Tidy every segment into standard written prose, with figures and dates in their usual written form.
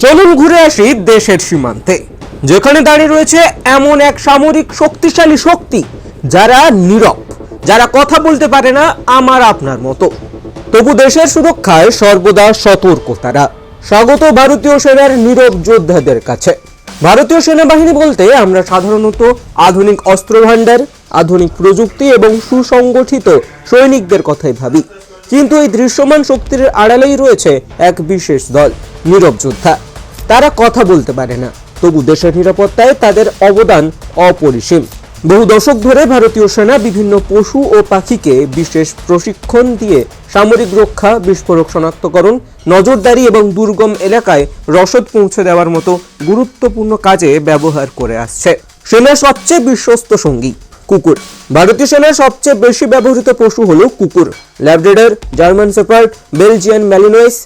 চলুন ঘুরে আসি দেশের সীমান্তে, যেখানে দাঁড়িয়ে রয়েছে এমন এক সামরিক শক্তিশালী শক্তি যারা নীরব, যারা কথা বলতে পারে না আমার আপনার মতো, তবু দেশের সুরক্ষায় সর্বদা সতর্ক তারা। স্বাগত ভারতীয় সেনার নীরব যোদ্ধাদের কাছে। ভারতীয় সেনাবাহিনী বলতে আমরা সাধারণত আধুনিক অস্ত্রভান্ডার, আধুনিক প্রযুক্তি এবং সুসংগঠিত সৈনিকদের কথাই ভাবি, কিন্তু এই দৃশ্যমান শক্তির আড়ালেই রয়েছে এক বিশেষ দল নীরব যোদ্ধা। তারা কথা বলতে পারে না, তবু দেশের নিরাপত্তায় তাদের অবদান অপরিসীম। বহু দশক ধরে ভারতীয় সেনা বিভিন্ন পশু ও পাখিকে বিশেষ প্রশিক্ষণ দিয়ে সামরিক রক্ষা, বিস্ফোরক শনাক্তকরণ, নজরদারি এবং দুর্গম এলাকায় রসদ পৌঁছে দেওয়ার মতো গুরুত্বপূর্ণ কাজে ব্যবহার করে আসছে। সেনার সবচেয়ে বিশ্বস্ত সঙ্গী কুকুর। ভারতীয় সেনার সবচেয়ে বেশি ব্যবহৃত পশু হলো কুকুর। ল্যাব্রাডর, জার্মান শেপার্ড, বেলজিয়ান ম্যালিনোইস,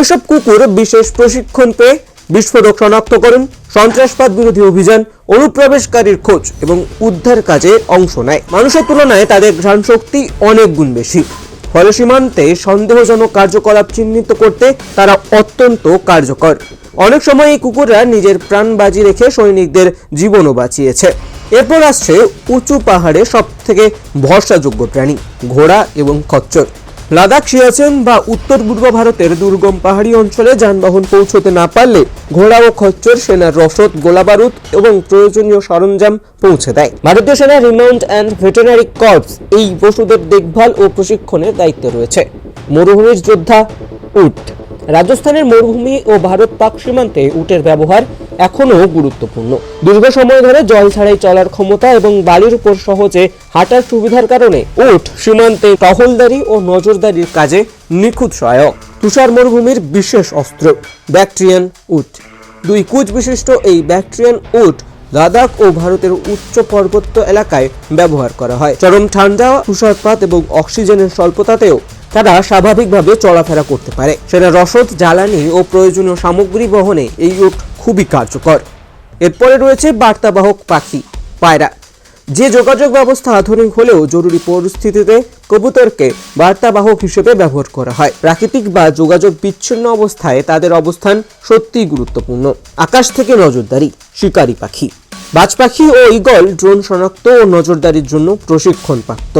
এসব কুকুর বিশেষ প্রশিক্ষণ পেয়ে বিস্ফোরক শনাক্তকরণ, সন্ত্রাসবাদ বিরোধী অভিযান, অনুপ্রবেশকারীর খোঁজ এবং উদ্ধার কাজে অংশ নেয়। মানুষের তুলনায় তাদের ঘ্রাণশক্তি অনেক গুণ বেশি, ফলে সীমান্তে সন্দেহজনক কার্যকলাপ চিহ্নিত করতে তারা অত্যন্ত কার্যকর। অনেক সময় এই কুকুররা নিজের প্রাণ বাজি রেখে সৈনিকদের জীবনও বাঁচিয়েছে। এরপর আসছে উঁচু পাহাড়ে সব থেকে ভরসাযোগ্য প্রাণী ঘোড়া এবং খচ্চর। লাদাখ, সিয়াচেন বা উত্তর পূর্ব ভারতের দুর্গম পাহাড়ি অঞ্চলে যানবাহন পৌঁছতে না পারলে ঘোড়া ও খচ্চর সেনার রসদ, গোলাবারুদ এবং প্রয়োজনীয় সরঞ্জাম পৌঁছে দেয়। ভারতীয় সেনা রিমাউন্ট অ্যান্ড ভেটেরিনারি কর্পস এই পশুদের দেখভাল ও প্রশিক্ষণের দায়িত্বে রয়েছে। মরুভূমির যোদ্ধা উট। রাজস্থানের মরুভূমি ও ভারত পাক সীমান্তে উটের ব্যবহার এখনও গুরুত্বপূর্ণ। দীর্ঘ সময় ধরে জল ছাড়াই চলার ক্ষমতা এবং বালির উপর সহজে হাঁটার সুবিধার কারণে উট সীমান্তে টহলদারি ও নজরদারির কাজে নিখুঁত সহায়ক। তুষার মরুভূমির বিশেষ অস্ত্র ব্যাকট্রিয়ান উট। দুই কুচ বিশিষ্ট এই ব্যাকট্রিয়ান উট লাদাখ ও ভারতের উচ্চ পার্বত্য এলাকায় ব্যবহার করা হয়। চরম ঠান্ডা, তুষারপাত এবং অক্সিজেনের স্বল্পতাতেও তারা স্বাভাবিকভাবে চলাফেরা করতে পারে। সেনা রসদ, জ্বালানি ও প্রয়োজনীয় সামগ্রী বহনে এই উট খুবই কার্যকর। এরপরে রয়েছে বার্তাবাহক পাখি পায়রা। যে যোগাযোগ ব্যবস্থা আধুনিক হলেও জরুরি পরিস্থিতিতে কবুতরকে বার্তাবাহক হিসেবে ব্যবহার করা হয়। প্রাকৃতিক বা যোগাযোগ বিচ্ছিন্ন অবস্থায় তাদের অবস্থান সত্যিই গুরুত্বপূর্ণ। আকাশ থেকে নজরদারি শিকারী পাখি। বাজ পাখি ও ঈগল ড্রোন শনাক্ত ও নজরদারির জন্য প্রশিক্ষণপ্রাপ্ত।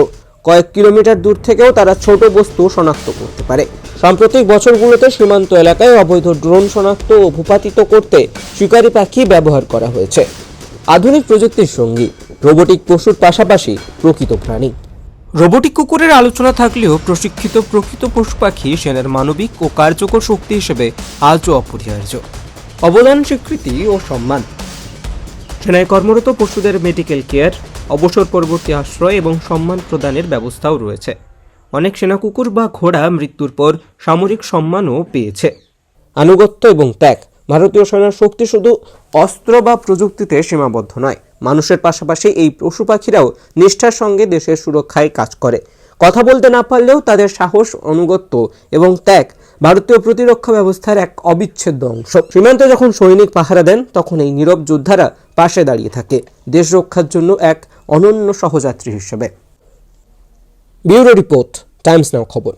কয়েক কিলোমিটার দূর থেকেও তারা ছোট বস্তু শনাক্ত করতে পারে। সাম্প্রতিক বছরগুলোতে সীমান্ত এলাকায় অবৈধ ড্রোন শনাক্ত ও ভূপাতিত করতে শিকারী পাখি ব্যবহার করা হয়েছে। আধুনিক প্রযুক্তির সঙ্গী রোবোটিক পশুর পাশাপাশি প্রকৃত প্রাণী। রোবোটিক কুকুরের আলোচনা থাকলেও প্রশিক্ষিত প্রকৃত পশু পাখি সেনার মানবিক ও কার্যকর শক্তি হিসেবে আজও অপরিহার্য। অবদান, স্বীকৃতি ও সম্মান। সেনায় কর্মরত পশুদের মেডিকেল কেয়ার, অবসর পরবর্তী আশ্রয় এবং সম্মান প্রদানের ব্যবস্থাও রয়েছে। অনেক সেনা কুকুর বা ঘোড়া মৃত্যুর পর সামরিক সম্মানও পেয়েছে। আনুগত্য এবং ত্যাগ। ভারতীয় সেনার শক্তি শুধু অস্ত্র বা প্রযুক্তিতে সীমাবদ্ধ নয়, মানুষের পাশাপাশি এই পশু পাখিরাও নিষ্ঠার সঙ্গে দেশের সুরক্ষায় কাজ করে। কথা বলতে না পারলেও তাদের সাহস, অনুগত্য এবং ত্যাগ ভারতীয় প্রতিরক্ষা ব্যবস্থার এক অবিচ্ছেদ্য অংশ। সীমান্তে যখন সৈনিক পাহারা দেন, তখন এই নীরব যোদ্ধারা পাশে দাঁড়িয়ে থাকে দেশ রক্ষার জন্য এক অনন্য সহযাত্রী হিসেবে। ব্যুরো রিপোর্ট, টাইমস নাও খবর।